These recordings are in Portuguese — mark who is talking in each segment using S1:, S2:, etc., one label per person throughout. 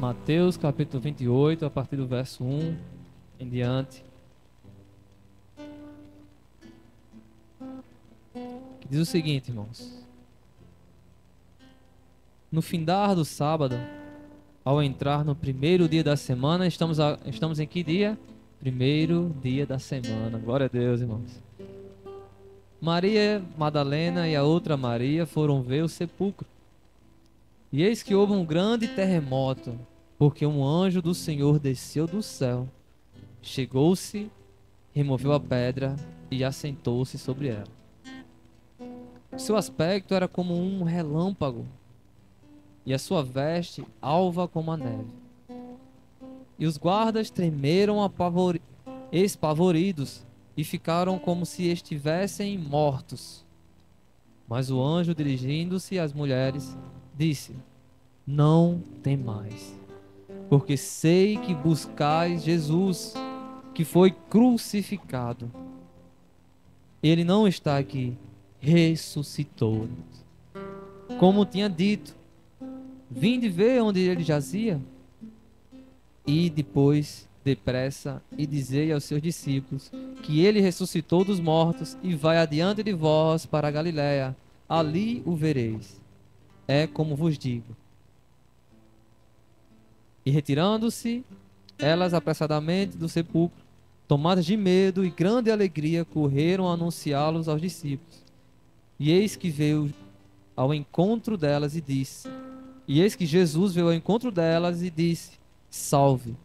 S1: Mateus capítulo 28, a partir do verso 1 em diante, que diz o seguinte, irmãos: No findar do sábado, ao entrar no primeiro dia da semana, estamos em que dia? Primeiro dia da semana. Glória a Deus, irmãos. Maria Madalena e a outra Maria foram ver o sepulcro. E eis que houve um grande terremoto, porque um anjo do Senhor desceu do céu, chegou-se, removeu a pedra e assentou-se sobre ela. O seu aspecto era como um relâmpago, e a sua veste alva como a neve. E os guardas tremeram espavoridos e ficaram como se estivessem mortos. Mas o anjo, dirigindo-se às mulheres, disse: Não temais, porque sei que buscais Jesus, que foi crucificado. Ele não está aqui, ressuscitou. Como tinha dito, vinde ver onde ele jazia. E depois, depressa, e dizei aos seus discípulos que ele ressuscitou dos mortos e vai adiante de vós para a Galiléia. Ali o vereis. É como vos digo. E retirando-se, elas apressadamente do sepulcro, tomadas de medo e grande alegria, correram a anunciá-los aos discípulos. E eis que veio ao encontro delas e disse... E eis que Jesus veio ao encontro delas e disse: Salve.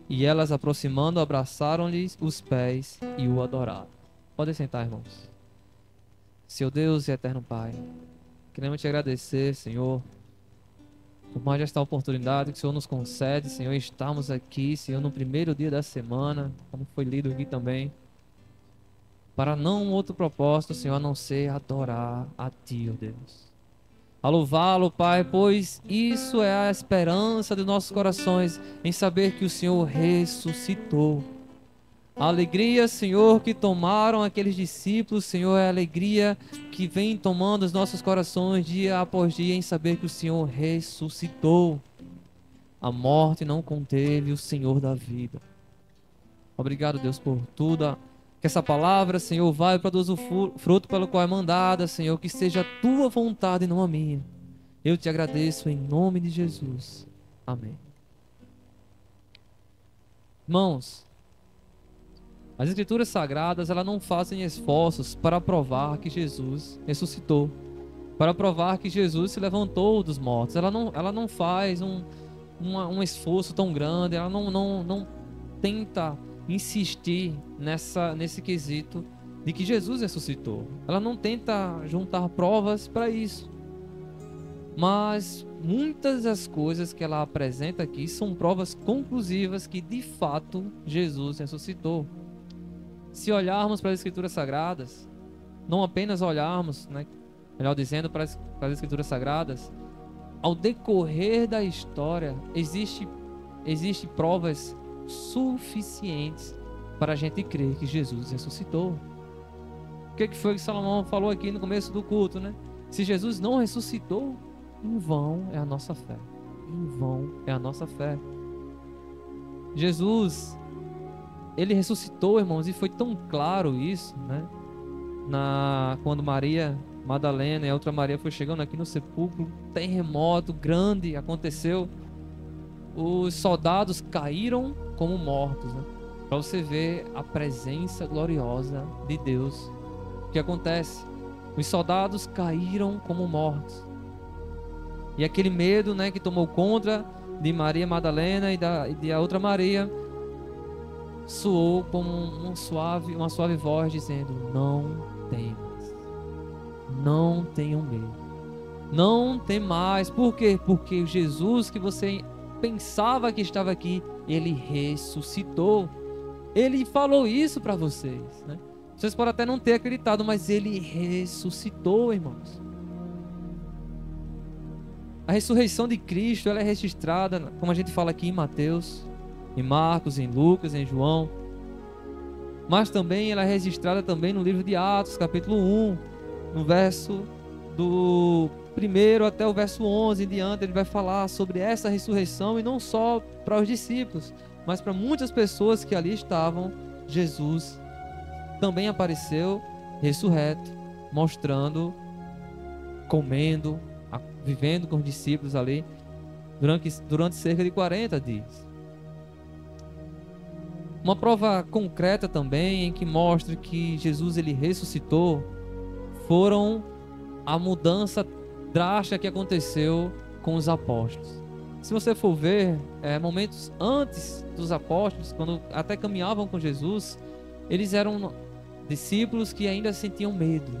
S1: E elas, aproximando, abraçaram-lhes os pés e o adoraram. Podem sentar, irmãos. Seu Deus e eterno Pai, queremos te agradecer, Senhor, por mais esta oportunidade que o Senhor nos concede, Senhor, estarmos aqui, Senhor, no primeiro dia da semana, como foi lido aqui também, para não outro propósito, Senhor, a não ser adorar a Ti, ó Deus. A louvá-lo, Pai, pois isso é a esperança dos nossos corações, em saber que o Senhor ressuscitou. A alegria, Senhor, que tomaram aqueles discípulos, Senhor, é a alegria que vem tomando os nossos corações dia após dia, em saber que o Senhor ressuscitou. A morte não conteve o Senhor da vida. Obrigado, Deus, por tudo. Que essa palavra, Senhor, vai produzir o fruto pelo qual é mandada, Senhor, que seja a tua vontade e não a minha. Eu te agradeço em nome de Jesus. Amém. Irmãos, as Escrituras Sagradas, elas não fazem esforços para provar que Jesus ressuscitou, para provar que Jesus se levantou dos mortos. Ela não faz um esforço tão grande, ela não tenta insistir nesse quesito de que Jesus ressuscitou. Ela não tenta juntar provas para isso. Mas muitas das coisas que ela apresenta aqui são provas conclusivas que de fato Jesus ressuscitou. Se olharmos para as Escrituras Sagradas, não apenas olharmos, né, melhor dizendo, para as Escrituras Sagradas, ao decorrer da história existe provas suficientes para a gente crer que Jesus ressuscitou. O que foi que Salomão falou aqui no começo do culto, né? Se Jesus não ressuscitou, em vão é a nossa fé. Em vão é a nossa fé. Jesus, ele ressuscitou, irmãos, e foi tão claro isso, né? Quando Maria Madalena e a outra Maria foi chegando aqui no sepulcro, um terremoto grande aconteceu. Os soldados caíram como mortos, né? Para você ver a presença gloriosa de Deus. O que acontece? Os soldados caíram como mortos. E aquele medo, né, que tomou conta de Maria Madalena e da outra Maria, soou como uma suave voz dizendo: Não temas, não tenham medo, não temais. Por quê? Porque Jesus que você pensava que estava aqui, ele ressuscitou. Ele falou isso para vocês, né? Vocês podem até não ter acreditado, mas ele ressuscitou, irmãos. A ressurreição de Cristo, ela é registrada, como a gente fala aqui em Mateus, em Marcos, em Lucas, em João, mas também ela é registrada também no livro de Atos, capítulo 1, no verso do 1 até o verso 11 em diante, ele vai falar sobre essa ressurreição, e não só para os discípulos, mas para muitas pessoas que ali estavam. Jesus também apareceu ressurreto, mostrando, comendo, vivendo com os discípulos ali durante cerca de 40 dias. Uma prova concreta também em que mostra que Jesus ele ressuscitou foram a mudança drástica que aconteceu com os apóstolos. Se você for ver, momentos antes dos apóstolos, quando até caminhavam com Jesus, eles eram discípulos que ainda sentiam medo.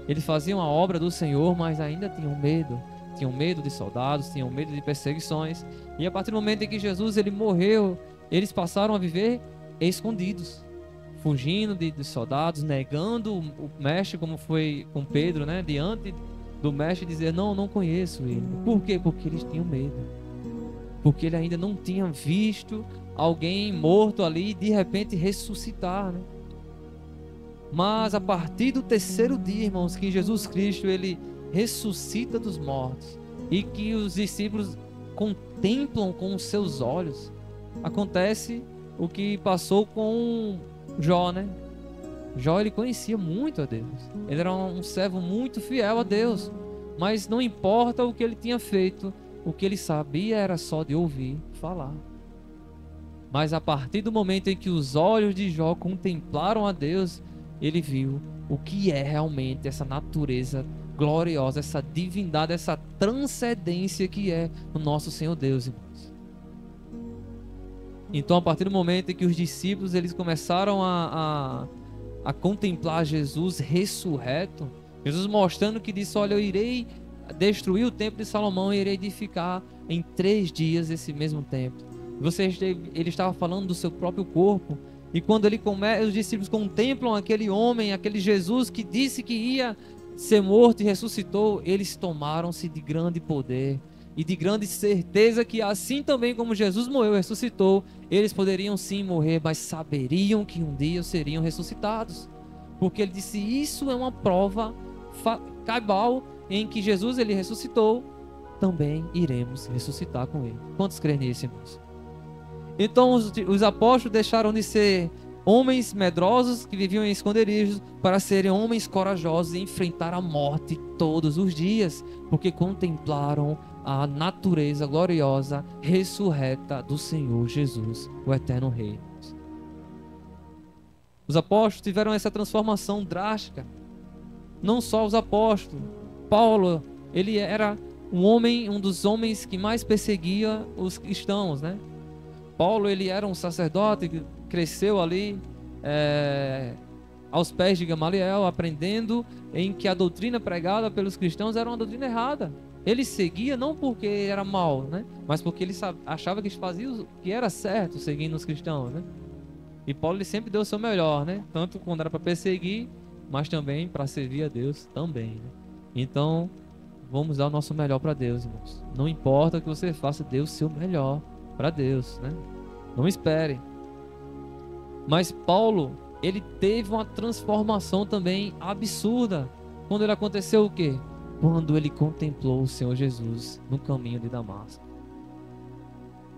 S1: Eles faziam a obra do Senhor, mas ainda tinham medo. Tinham medo de soldados, tinham medo de perseguições. E a partir do momento em que Jesus ele morreu, eles passaram a viver escondidos, fugindo de soldados, negando o mestre, como foi com Pedro, né? Diante do mestre, dizer: não conheço ele. Por quê? Porque eles tinham medo. Porque ele ainda não tinha visto alguém morto ali de repente ressuscitar, né? Mas a partir do terceiro dia, irmãos, que Jesus Cristo ele ressuscita dos mortos e que os discípulos contemplam com os seus olhos, acontece o que passou com Jó, né? Jó ele conhecia muito a Deus, ele era um servo muito fiel a Deus, mas não importa o que ele tinha feito, o que ele sabia era só de ouvir falar. Mas a partir do momento em que os olhos de Jó contemplaram a Deus, ele viu o que é realmente essa natureza gloriosa, essa divindade, essa transcendência que é o nosso Senhor Deus, irmãos. Então, a partir do momento em que os discípulos eles começaram a contemplar Jesus ressurreto, Jesus mostrando que disse: olha, eu irei destruir o templo de Salomão e irei edificar em 3 dias esse mesmo templo. Ele estava falando do seu próprio corpo. E quando os discípulos contemplam aquele homem, aquele Jesus que disse que ia ser morto e ressuscitou, eles tomaram-se de grande poder e de grande certeza que assim também como Jesus morreu e ressuscitou, eles poderiam sim morrer, mas saberiam que um dia seriam ressuscitados. Porque ele disse: isso é uma prova cabal em que Jesus ele ressuscitou, também iremos ressuscitar com ele. Quantos creem nisso, irmãos? Então os apóstolos deixaram de ser homens medrosos que viviam em esconderijos para serem homens corajosos e enfrentar a morte todos os dias, porque contemplaram a natureza gloriosa ressurreta do Senhor Jesus, o eterno Rei. Os apóstolos tiveram essa transformação drástica. Não só os apóstolos. Paulo, ele era um dos homens que mais perseguia os cristãos, né? Paulo, ele era um sacerdote que cresceu ali aos pés de Gamaliel, aprendendo em que a doutrina pregada pelos cristãos era uma doutrina errada. Ele seguia não porque era mal, né? Mas porque ele achava que fazia o que era certo seguindo os cristãos, né? E Paulo ele sempre deu o seu melhor, né? Tanto quando era para perseguir, mas também para servir a Deus também, né? Então, vamos dar o nosso melhor para Deus, irmãos. Não importa o que você faça, dê o seu melhor para Deus, né? Não espere. Mas Paulo, ele teve uma transformação também absurda. Quando ele aconteceu o quê? Quando ele contemplou o Senhor Jesus no caminho de Damasco.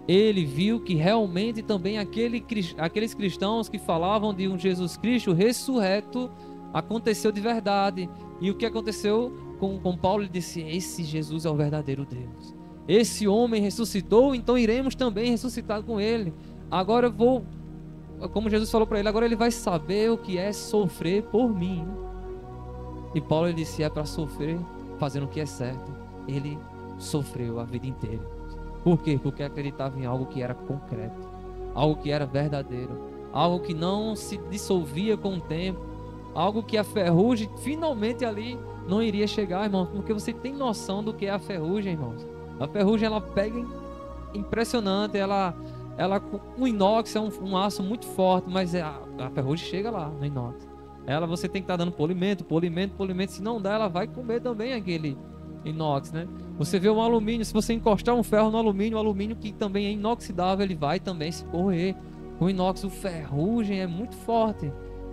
S1: Ele viu que realmente também aqueles cristãos que falavam de um Jesus Cristo ressurreto aconteceu de verdade. E o que aconteceu com Paulo? Ele disse: esse Jesus é o verdadeiro Deus. Esse homem ressuscitou, então iremos também ressuscitar com ele. Agora eu vou, como Jesus falou para ele, agora ele vai saber o que é sofrer por mim. E Paulo ele disse: é para sofrer fazendo o que é certo. Ele sofreu a vida inteira. Por quê? Porque acreditava em algo que era concreto, algo que era verdadeiro, algo que não se dissolvia com o tempo, algo que a ferrugem finalmente ali não iria chegar, irmãos. Porque você tem noção do que é a ferrugem, irmãos? A ferrugem ela pega impressionante, o inox é um aço muito forte, mas a ferrugem chega lá no inox. Você tem que estar dando polimento, se não dá, ela vai comer também aquele inox, né? Você vê o alumínio, se você encostar um ferro no alumínio, o alumínio que também é inoxidável, ele vai também se corroer. O inox, o ferrugem é muito forte,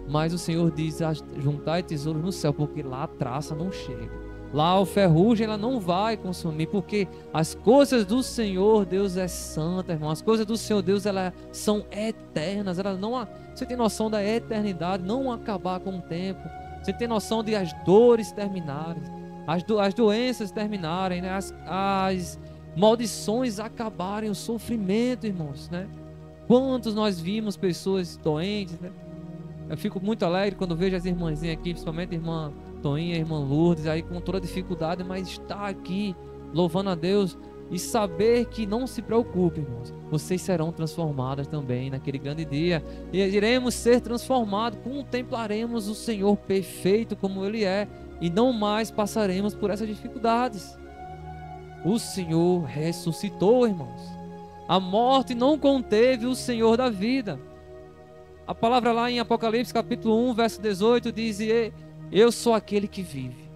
S1: mas o Senhor diz: juntai tesouros no céu, porque lá a traça não chega. Lá o ferrugem ela não vai consumir, porque as coisas do Senhor Deus é santa, irmão. As coisas do Senhor Deus elas são eternas. Elas não, você tem noção da eternidade, não acabar com o tempo. Você tem noção de as dores terminarem, as doenças terminarem, né? As maldições acabarem, o sofrimento, irmãos, né? Quantos nós vimos pessoas doentes, né? Eu fico muito alegre quando vejo as irmãzinhas aqui, principalmente a irmã Toinha, a irmã Lourdes, aí com toda dificuldade, mas está aqui louvando a Deus e saber que não se preocupe, irmãos, vocês serão transformadas também naquele grande dia e iremos ser transformados, contemplaremos o Senhor perfeito como Ele é e não mais passaremos por essas dificuldades. O Senhor ressuscitou, irmãos. A morte não conteve o Senhor da vida. A palavra lá em Apocalipse capítulo 1, verso 18 diz: eu sou aquele que vive.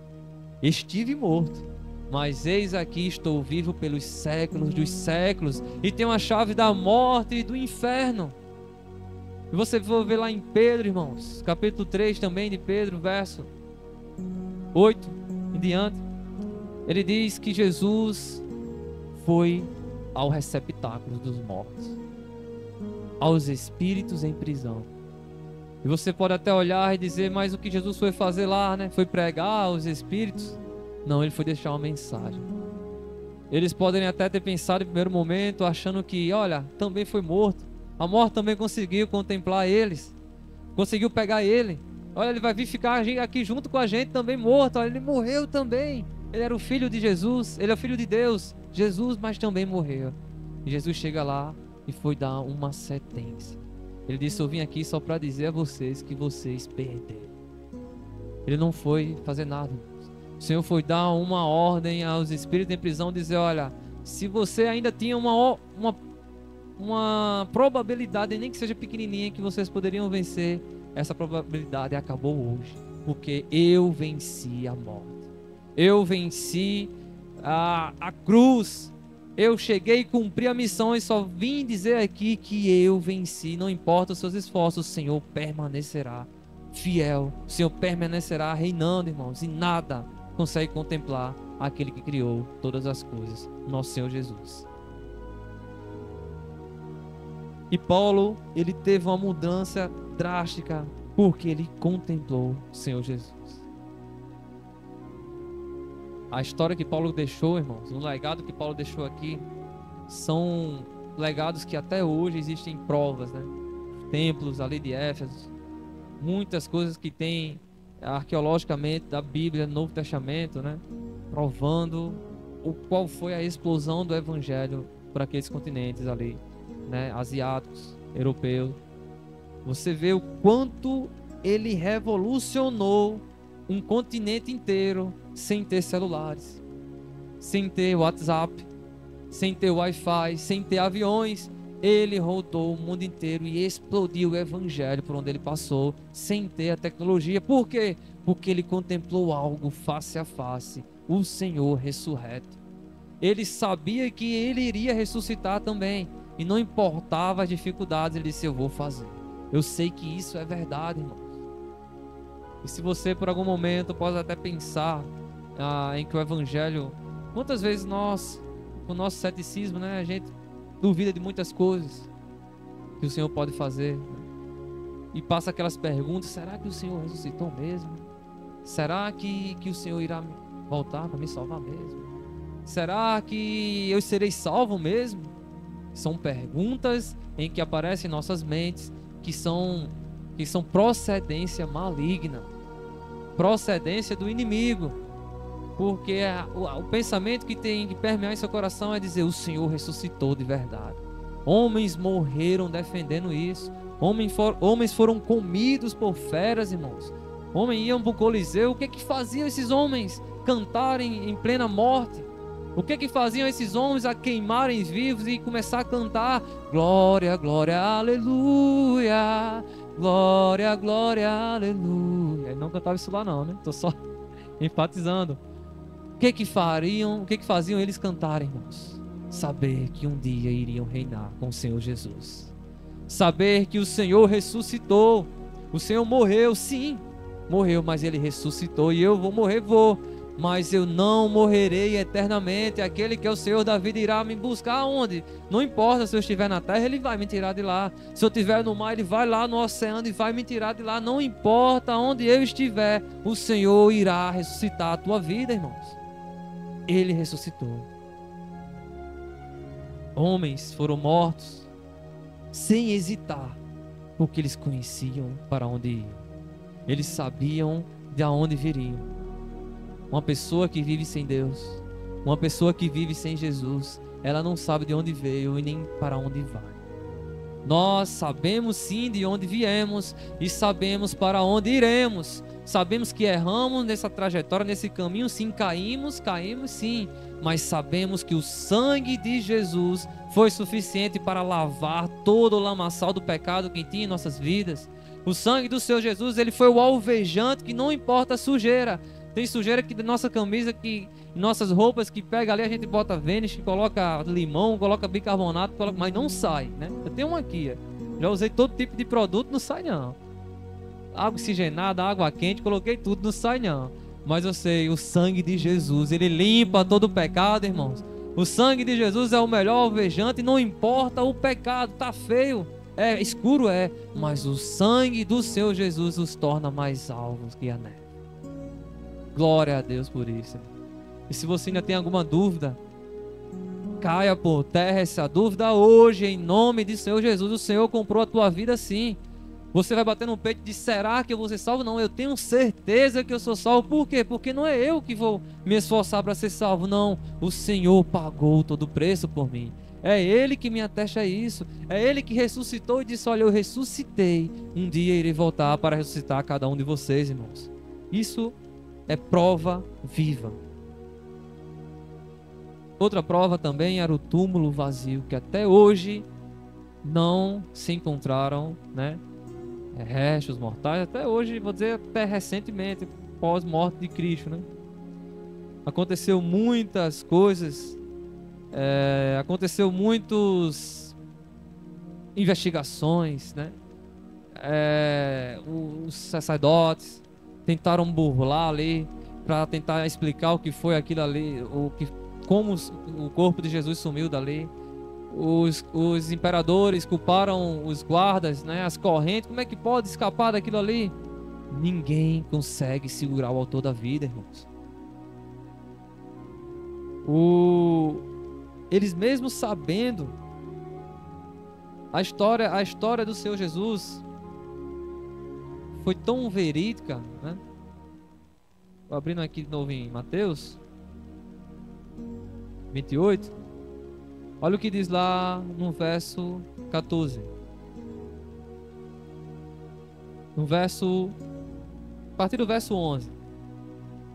S1: Estive morto, mas eis aqui estou vivo pelos séculos dos séculos e tenho a chave da morte e do inferno. E você vai ver lá em Pedro, irmãos, capítulo 3 também de Pedro, verso 8 em diante. Ele diz que Jesus foi ao receptáculo dos mortos, aos espíritos em prisão. E você pode até olhar e dizer, mas o que Jesus foi fazer lá, né? Foi pregar aos espíritos? Não, ele foi deixar uma mensagem. Eles podem até ter pensado em primeiro momento, achando que, olha, também foi morto. A morte também conseguiu contemplar eles, conseguiu pegar ele. Olha, ele vai vir ficar aqui junto com a gente também morto. Olha, ele morreu também. Ele era o filho de Jesus, ele é o filho de Deus, Jesus, mas também morreu. E Jesus chega lá e foi dar uma sentença. Ele disse, eu vim aqui só para dizer a vocês que vocês perderam. Ele não foi fazer nada. O Senhor foi dar uma ordem aos espíritos em prisão, dizer, olha, se você ainda tinha uma probabilidade, nem que seja pequenininha, que vocês poderiam vencer, essa probabilidade acabou hoje, porque eu venci a morte. Eu venci a cruz. Eu cheguei e cumpri a missão e só vim dizer aqui que eu venci. Não importa os seus esforços, o Senhor permanecerá fiel. O Senhor permanecerá reinando, irmãos. E nada consegue contemplar aquele que criou todas as coisas, nosso Senhor Jesus. E Paulo, ele teve uma mudança drástica porque ele contemplou o Senhor Jesus. A história que Paulo deixou, irmãos, o legado que Paulo deixou aqui, são legados que até hoje existem provas, né? Templos ali de Éfeso, muitas coisas que tem arqueologicamente da Bíblia, no Novo Testamento, né? Provando qual foi a explosão do Evangelho por aqueles continentes ali, né? Asiáticos, europeus. Você vê o quanto ele revolucionou um continente inteiro sem ter celulares, sem ter WhatsApp, sem ter Wi-Fi, sem ter aviões. Ele rodou o mundo inteiro e explodiu o Evangelho por onde ele passou, sem ter a tecnologia. Por quê? Porque ele contemplou algo face a face, o Senhor ressurreto. Ele sabia que ele iria ressuscitar também, e não importava as dificuldades, ele disse, eu vou fazer. Eu sei que isso é verdade, irmão. E se você por algum momento pode até pensar em que o Evangelho, quantas vezes nós, com o nosso ceticismo, né, a gente duvida de muitas coisas que o Senhor pode fazer, né? E passa aquelas perguntas, será que o Senhor ressuscitou mesmo? Será que o Senhor irá voltar para me salvar mesmo? Será que eu serei salvo mesmo? São perguntas em que aparecem em nossas mentes, que são procedência maligna, procedência do inimigo, porque o pensamento que tem que permear em seu coração é dizer, o Senhor ressuscitou de verdade. Homens morreram defendendo isso, homens foram comidos por feras, irmãos. Homens iam para o Coliseu, o que faziam esses homens cantarem em plena morte? O que faziam esses homens a queimarem vivos e começar a cantar glória, glória, aleluia, glória, glória, aleluia? Não cantava isso lá não, né? Estou só enfatizando. O que faziam eles cantarem, irmãos? Saber que um dia iriam reinar com o Senhor Jesus. Saber que o Senhor ressuscitou. O Senhor morreu, sim, morreu, mas Ele ressuscitou. E eu vou morrer, vou. mas eu não morrerei eternamente. Aquele que é o Senhor da vida irá me buscar onde? Não importa se eu estiver na terra, Ele vai me tirar de lá. Se eu estiver no mar, Ele vai lá no oceano e vai me tirar de lá. Não importa onde eu estiver, o Senhor irá ressuscitar a tua vida, irmãos. Ele ressuscitou. Homens foram mortos sem hesitar, porque eles conheciam para onde iam. Eles sabiam de onde viriam. Uma pessoa que vive sem Deus, uma pessoa que vive sem Jesus, ela não sabe de onde veio e nem para onde vai. Nós sabemos sim de onde viemos e sabemos para onde iremos. Sabemos que erramos nessa trajetória, nesse caminho, sim, caímos sim, mas sabemos que o sangue de Jesus foi suficiente para lavar todo o lamaçal do pecado que tinha em nossas vidas. O sangue do Senhor Jesus, ele foi o alvejante que não importa a sujeira. Tem sujeira que da nossa camisa, que nossas roupas, que pega ali, a gente bota Vênus, coloca limão, coloca bicarbonato, mas não sai, né? Eu tenho uma aqui, já usei todo tipo de produto, não sai não. Água oxigenada, água quente, coloquei tudo, não sai não. Mas eu sei, o sangue de Jesus, ele limpa todo o pecado, irmãos. O sangue de Jesus é o melhor alvejante, não importa o pecado, tá feio, é escuro, mas o sangue do Senhor Jesus os torna mais alvos que a neve. Glória a Deus por isso. E se você ainda tem alguma dúvida, caia por terra essa dúvida hoje, em nome de Senhor Jesus. O Senhor comprou a tua vida sim. Você vai bater no peito e dizer, será que eu vou ser salvo? Não, eu tenho certeza que eu sou salvo. Por quê? Porque não é eu que vou me esforçar para ser salvo. Não, o Senhor pagou todo o preço por mim. É Ele que me atesta isso. É Ele que ressuscitou e disse, olha, eu ressuscitei. Um dia irei voltar para ressuscitar cada um de vocês, irmãos. Isso é prova viva. Outra prova também era o túmulo vazio, que até hoje não se encontraram, né, restos mortais. Até hoje, vou dizer até recentemente, pós-morte de Cristo, né? Aconteceu muitas coisas, aconteceu muitas investigações, né? Os sacerdotes tentaram burlar ali para tentar explicar o que foi aquilo ali, como o corpo de Jesus sumiu dali. Os imperadores culparam os guardas, né, as correntes. Como é que pode escapar daquilo ali? Ninguém consegue segurar o autor da vida, irmãos. Eles mesmo sabendo a história do Senhor Jesus foi tão verídica, né? Abrindo aqui de novo em Mateus 28. Olha o que diz lá no verso 14. A partir do verso 11.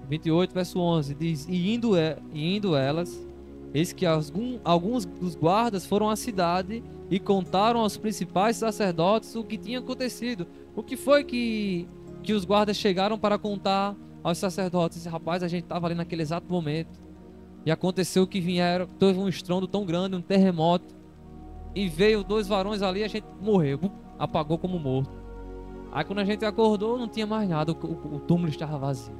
S1: 28, verso 11 diz: E indo elas, eis que alguns dos guardas foram à cidade e contaram aos principais sacerdotes o que tinha acontecido. O que foi que os guardas chegaram para contar aos sacerdotes? Rapaz, a gente estava ali naquele exato momento e aconteceu que teve um estrondo tão grande, um terremoto, e veio 2 varões ali, a gente morreu, apagou como morto. Aí quando a gente acordou, não tinha mais nada, o túmulo estava vazio.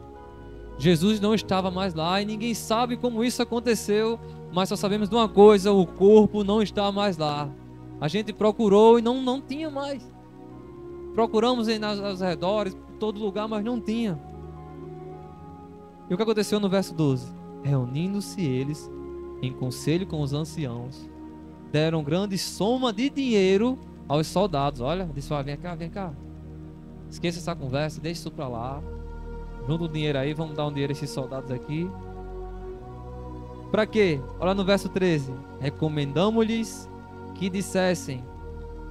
S1: Jesus não estava mais lá e ninguém sabe como isso aconteceu, mas só sabemos de uma coisa: o corpo não está mais lá. A gente procurou e não tinha mais. Procuramos aos redores, em todo lugar, mas não tinha. E o que aconteceu no verso 12? Reunindo-se eles em conselho com os anciãos, deram grande soma de dinheiro aos soldados. Olha, disse: vem cá. Esqueça essa conversa, deixa isso para lá. Junta o dinheiro aí, vamos dar um dinheiro a esses soldados aqui. Para quê? Olha no verso 13. Recomendamos-lhes que dissessem: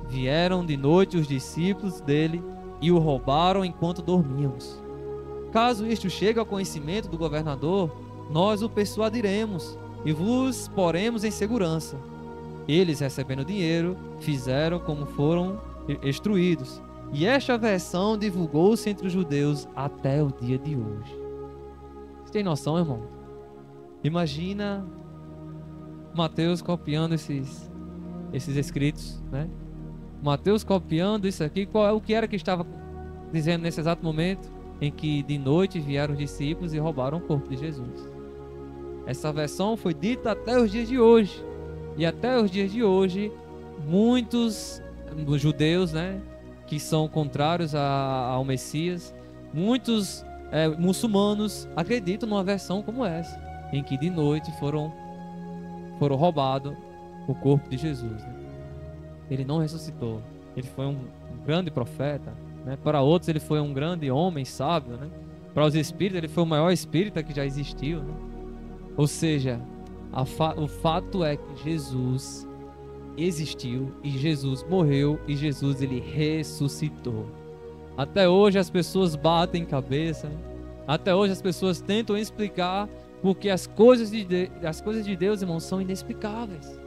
S1: vieram de noite os discípulos dele e o roubaram enquanto dormíamos. Caso isto chegue ao conhecimento do governador, nós o persuadiremos e vos poremos em segurança. Eles, recebendo dinheiro, fizeram como foram instruídos. E esta versão divulgou-se entre os judeus até o dia de hoje. Você tem noção, irmão? Imagina Mateus copiando esses escritos, né? Mateus copiando isso aqui. O que era que estava dizendo nesse exato momento? em que de noite vieram os discípulos e roubaram o corpo de Jesus. Essa versão foi dita até os dias de hoje. E até os dias de hoje, muitos dos judeus, né, que são contrários ao Messias, muitos muçulmanos acreditam numa versão como essa, em que de noite foram roubados o corpo de Jesus, né? Ele não ressuscitou. Ele foi um grande profeta, né? Para outros ele foi um grande homem sábio, né? Para os espíritas ele foi o maior espírita que já existiu, né? Ou seja, o fato é que Jesus existiu e Jesus morreu e Jesus ele ressuscitou. Até hoje as pessoas batem cabeça, até hoje as pessoas tentam explicar porque as coisas de Deus, irmãos, são inexplicáveis.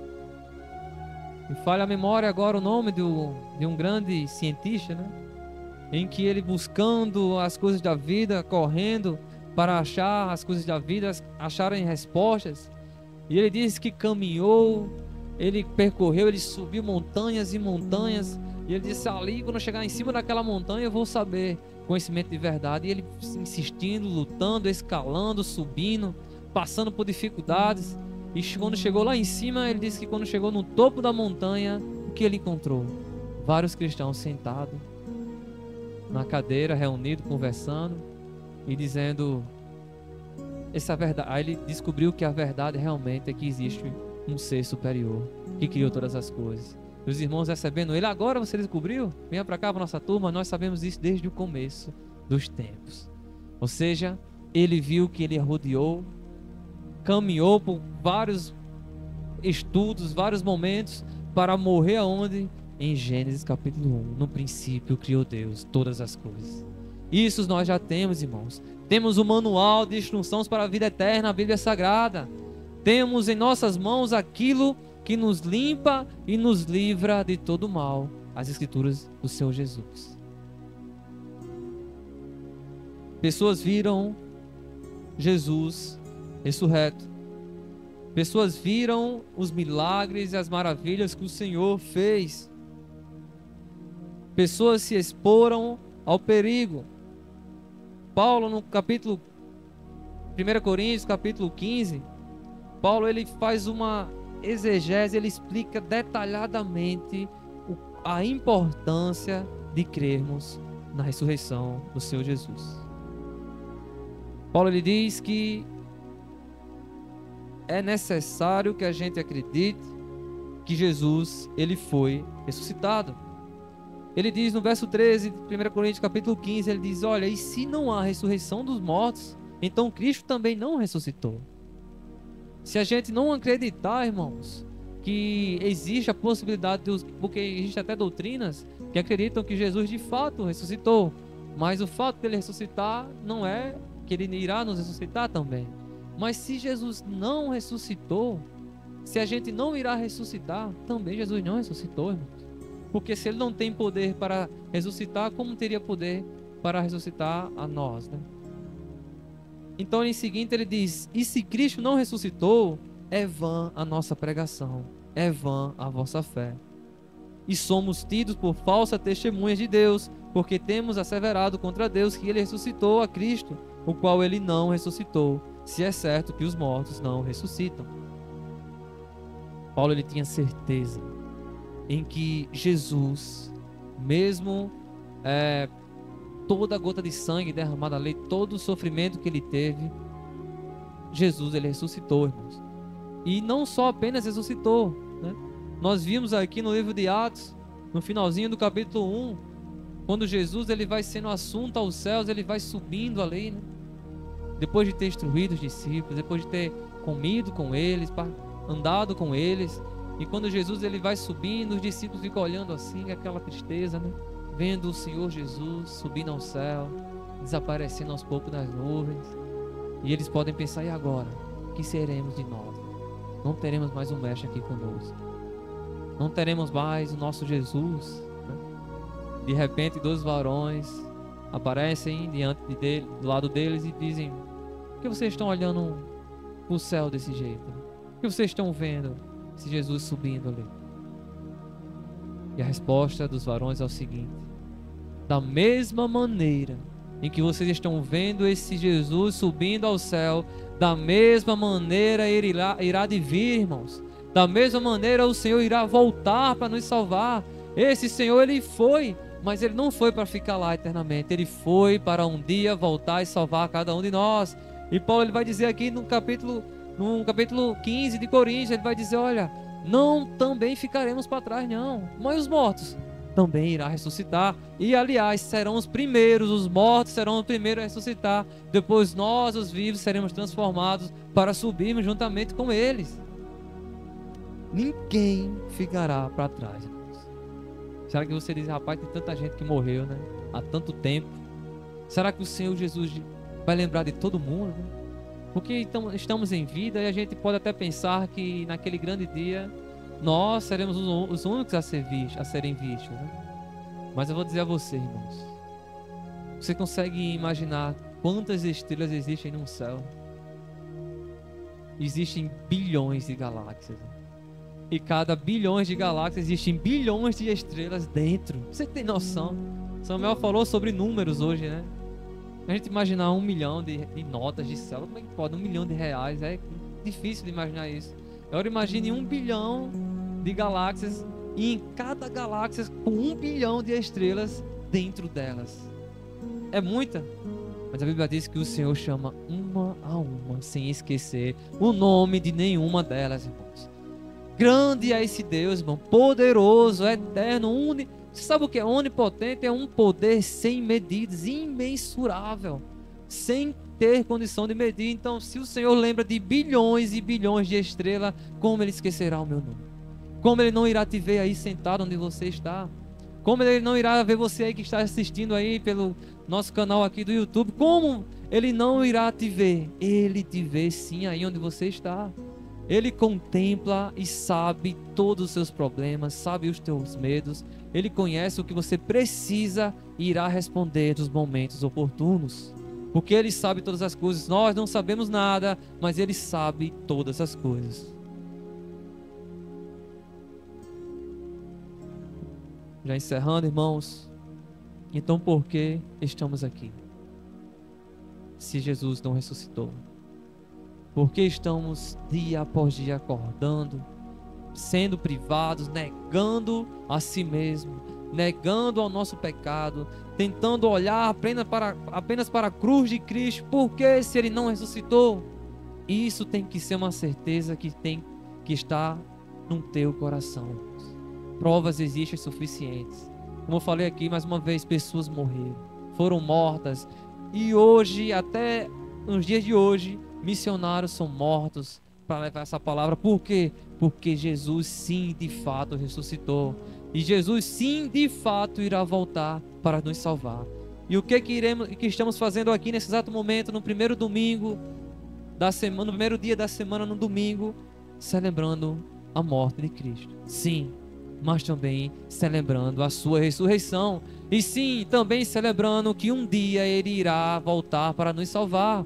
S1: Me falha a memória agora o nome de um grande cientista, né? Em que ele buscando as coisas da vida, correndo para achar as coisas da vida, acharem respostas. E ele disse que caminhou, ele percorreu, ele subiu montanhas e montanhas. E ele disse, ali quando eu chegar em cima daquela montanha eu vou saber conhecimento de verdade. E ele insistindo, lutando, escalando, subindo, passando por dificuldades. E quando chegou lá em cima, ele disse que quando chegou no topo da montanha, o que ele encontrou? Vários cristãos sentados na cadeira, reunidos, conversando e dizendo essa verdade. Aí ele descobriu que a verdade realmente é que existe um ser superior que criou todas as coisas. Os irmãos recebendo ele, agora você descobriu? Venha para cá para nossa turma, nós sabemos isso desde o começo dos tempos. Ou seja, ele viu que ele rodeou, caminhou por vários estudos, vários momentos para morrer aonde? Em Gênesis capítulo 1. No princípio criou Deus todas as coisas. Isso nós já temos, irmãos. Temos o manual de instruções para a vida eterna, a Bíblia Sagrada. Temos em nossas mãos aquilo que nos limpa e nos livra de todo mal, as Escrituras do Senhor Jesus. Pessoas viram Jesus ressurreto. Pessoas viram os milagres e as maravilhas que o Senhor fez. Pessoas se exporam ao perigo. Paulo no capítulo 1 Coríntios, capítulo 15, Paulo ele faz uma exegese, ele explica detalhadamente a importância de crermos na ressurreição do Senhor Jesus. Paulo ele diz que é necessário que a gente acredite que Jesus ele foi ressuscitado. Ele diz no verso 13 de 1 Coríntios capítulo 15, ele diz, olha, e se não há ressurreição dos mortos, então Cristo também não ressuscitou. Se a gente não acreditar, irmãos, que existe a possibilidade de, porque existe até doutrinas que acreditam que Jesus de fato ressuscitou, mas o fato de ele ressuscitar não é que ele irá nos ressuscitar também. Mas se Jesus não ressuscitou, se a gente não irá ressuscitar, também Jesus não ressuscitou, irmãos. Porque se ele não tem poder para ressuscitar, como teria poder para ressuscitar a nós, né? Então, em seguinte, ele diz, e se Cristo não ressuscitou, é vã a nossa pregação, é vã a vossa fé. E somos tidos por falsa testemunhas de Deus, porque temos asseverado contra Deus que ele ressuscitou a Cristo, o qual ele não ressuscitou, se é certo que os mortos não ressuscitam. Paulo ele tinha certeza em que Jesus, mesmo toda a gota de sangue derramada ali, todo o sofrimento que ele teve, Jesus ele ressuscitou, irmãos. E não só apenas ressuscitou, né? Nós vimos aqui no livro de Atos, no finalzinho do capítulo 1, quando Jesus ele vai sendo assunto aos céus, ele vai subindo ali, né? Depois de ter instruído os discípulos, depois de ter comido com eles, andado com eles, e quando Jesus ele vai subindo, os discípulos ficam olhando assim, aquela tristeza, né? Vendo o Senhor Jesus subindo ao céu, desaparecendo aos poucos nas nuvens, e eles podem pensar, e agora? O que seremos de nós? Não teremos mais um mestre aqui conosco, não teremos mais o nosso Jesus, né? De repente 2 varões aparecem do lado deles e dizem, por que vocês estão olhando para o céu desse jeito? Por que vocês estão vendo esse Jesus subindo ali? E a resposta dos varões é o seguinte, da mesma maneira em que vocês estão vendo esse Jesus subindo ao céu, da mesma maneira ele irá de vir, irmãos. Da mesma maneira o Senhor irá voltar para nos salvar. Esse Senhor, ele foi, mas ele não foi para ficar lá eternamente. Ele foi para um dia voltar e salvar cada um de nós. E Paulo, ele vai dizer aqui no capítulo 15 de Coríntios, ele vai dizer, olha, não também ficaremos para trás não, mas os mortos também irá ressuscitar. E aliás, serão os primeiros, os mortos serão os primeiros a ressuscitar. Depois nós, os vivos, seremos transformados para subirmos juntamente com eles. Ninguém ficará para trás, irmãos. Será que você diz, rapaz, tem tanta gente que morreu, né? Há tanto tempo. Será que o Senhor Jesus vai lembrar de todo mundo, né? Porque então, estamos em vida e a gente pode até pensar que naquele grande dia nós seremos os únicos a serem vistos, né? Mas eu vou dizer a você, irmãos, você consegue imaginar quantas estrelas existem no céu? Existem bilhões de galáxias, né? E cada bilhões de galáxias existem bilhões de estrelas dentro. Você tem noção? Samuel falou sobre números hoje, né? A gente imaginar 1 milhão de notas de céu, como é que pode? 1 milhão de reais, é difícil de imaginar isso. Agora imagine 1 bilhão de galáxias e em cada galáxia com 1 bilhão de estrelas dentro delas. É muita, mas a Bíblia diz que o Senhor chama uma a uma, sem esquecer o nome de nenhuma delas, irmãos. Grande é esse Deus, irmão, poderoso, eterno, único. Você sabe o que é onipotente? É um poder sem medidas, imensurável, sem ter condição de medir. Então, se o Senhor lembra de bilhões e bilhões de estrelas, como Ele esquecerá o meu nome? Como Ele não irá te ver aí sentado onde você está? Como Ele não irá ver você aí que está assistindo aí pelo nosso canal aqui do YouTube? Como Ele não irá te ver? Ele te vê sim aí onde você está. Ele contempla e sabe todos os seus problemas, sabe os teus medos. Ele conhece o que você precisa e irá responder nos momentos oportunos. Porque Ele sabe todas as coisas. Nós não sabemos nada, mas Ele sabe todas as coisas. Já encerrando, irmãos. Então por que estamos aqui? Se Jesus não ressuscitou? Por que estamos dia após dia acordando, sendo privados, negando a si mesmo, negando ao nosso pecado, tentando olhar apenas para a cruz de Cristo? Por que se Ele não ressuscitou? Isso tem que ser uma certeza que tem que estar no teu coração. Provas existem suficientes. Como eu falei aqui, mais uma vez, pessoas morreram, foram mortas. E hoje, até nos dias de hoje, missionários são mortos para levar essa palavra. Por quê? Porque Jesus sim, de fato, ressuscitou. E Jesus sim, de fato, irá voltar para nos salvar. E o que estamos fazendo aqui nesse exato momento, no primeiro domingo da semana, no primeiro dia da semana, no domingo, celebrando a morte de Cristo. Sim, mas também celebrando a sua ressurreição. E sim, também celebrando que um dia Ele irá voltar para nos salvar.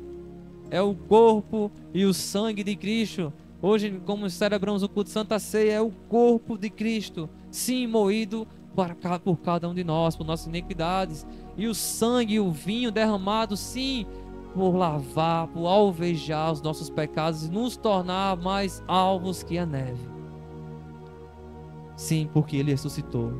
S1: É o corpo e o sangue de Cristo. Hoje, como celebramos o culto de Santa Ceia, é o corpo de Cristo, sim, moído por cada um de nós, por nossas iniquidades. E o sangue e o vinho derramado, sim, por lavar, por alvejar os nossos pecados e nos tornar mais alvos que a neve. Sim, porque Ele ressuscitou.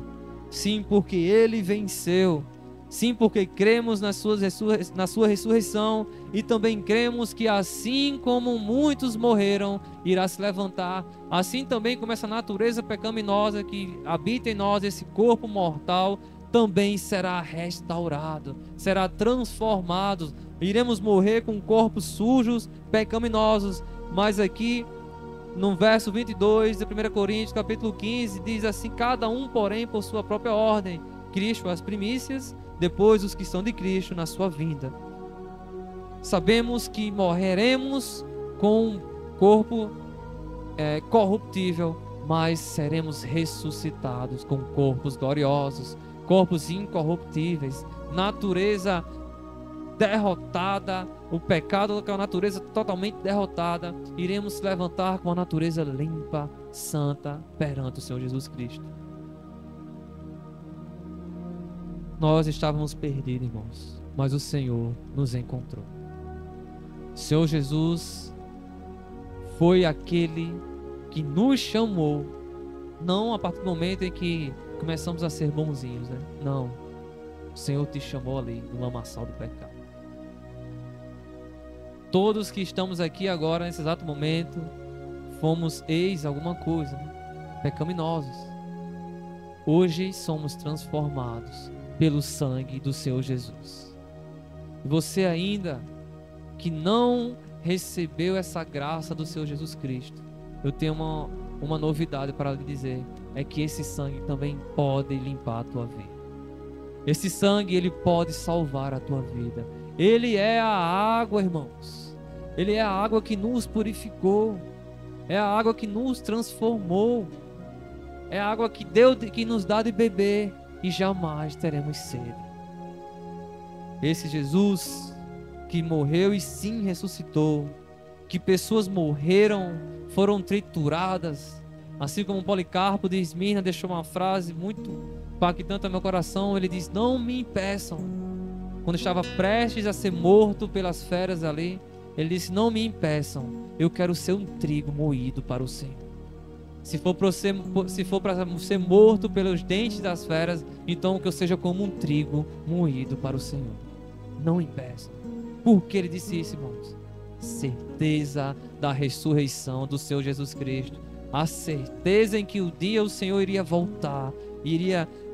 S1: Sim, porque Ele venceu. Sim, porque cremos na sua ressurreição e também cremos que assim como muitos morreram, irá se levantar. Assim também como essa natureza pecaminosa que habita em nós, esse corpo mortal, também será restaurado, será transformado. Iremos morrer com corpos sujos, pecaminosos, mas aqui no verso 22 de 1 Coríntios capítulo 15 diz assim: cada um porém por sua própria ordem, Cristo as primícias, depois os que são de Cristo na sua vinda. Sabemos que morreremos com um corpo corruptível, mas seremos ressuscitados com corpos gloriosos, corpos incorruptíveis, natureza derrotada, o pecado com a natureza totalmente derrotada, iremos se levantar com a natureza limpa, santa, perante o Senhor Jesus Cristo. Nós estávamos perdidos, irmãos. mas o Senhor nos encontrou. O Senhor Jesus foi aquele que nos chamou, não a partir do momento em que começamos a ser bonzinhos, né? Não. O Senhor te chamou ali no lamaçal do pecado. Todos que estamos aqui agora, nesse exato momento, fomos alguma coisa, né? Pecaminosos. Hoje somos transformados pelo sangue do Senhor Jesus. E você ainda que não recebeu essa graça do Senhor Jesus Cristo, eu tenho uma novidade para lhe dizer, é que esse sangue também pode limpar a tua vida. Esse sangue, ele pode salvar a tua vida. Ele é a água, irmãos. Ele é a água que nos purificou. É a água que nos transformou. É a água que nos dá de beber e jamais teremos sede. Esse Jesus que morreu e sim ressuscitou, que pessoas morreram, foram trituradas, assim como Policarpo de Esmirna deixou uma frase muito impactante ao meu coração. Ele diz: não me impeçam. Quando estava prestes a ser morto pelas feras ali, ele disse: não me impeçam, eu quero ser um trigo moído para o Senhor. Se for para ser morto pelos dentes das feras, então que eu seja como um trigo moído para o Senhor. Não impeçam. Por que ele disse isso, irmãos? Certeza da ressurreição do Senhor Jesus Cristo. A certeza em que o dia o Senhor iria voltar,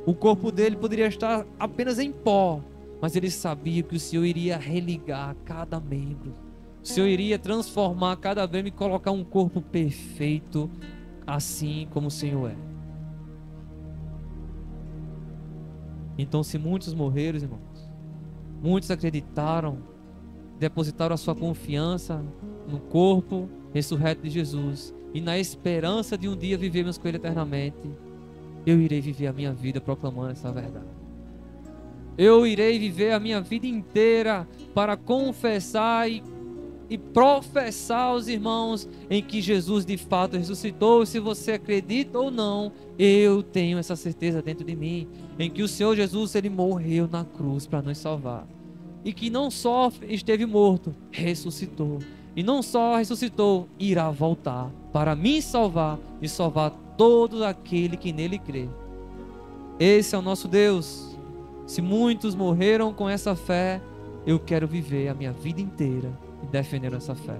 S1: o corpo dele poderia estar apenas em pó, mas ele sabia que o Senhor iria religar cada membro. O Senhor iria transformar cada membro e colocar um corpo perfeito, assim como o Senhor é. Então, se muitos morreram, irmãos, muitos acreditaram, depositaram a sua confiança no corpo ressurreto de Jesus e na esperança de um dia vivermos com Ele eternamente, eu irei viver a minha vida proclamando essa verdade. Eu irei viver a minha vida inteira para confessar e professar aos irmãos em que Jesus de fato ressuscitou. Se você acredita ou não, eu tenho essa certeza dentro de mim, em que o Senhor Jesus, Ele morreu na cruz para nos salvar, e que não só esteve morto, ressuscitou, e não só ressuscitou, irá voltar para me salvar e salvar todo aquele que nele crê. Esse é o nosso Deus. Se muitos morreram com essa fé, eu quero viver a minha vida inteira e defender essa fé.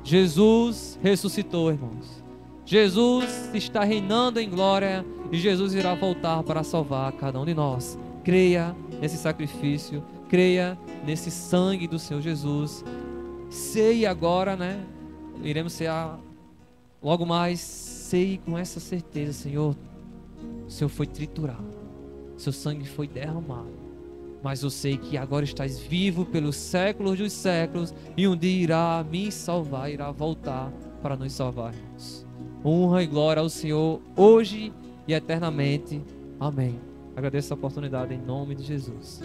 S1: Jesus ressuscitou, irmãos. Jesus está reinando em glória e Jesus irá voltar para salvar cada um de nós. Creia nesse sacrifício, creia nesse sangue do Senhor Jesus. Sei agora, né? Iremos cear logo mais. Sei com essa certeza, Senhor, o Senhor foi triturado, seu sangue foi derramado, mas eu sei que agora estás vivo pelos séculos dos séculos e um dia irá me salvar, irá voltar para nos salvar, irmãos. Honra e glória ao Senhor hoje e eternamente. Amém. Agradeço a oportunidade em nome de Jesus.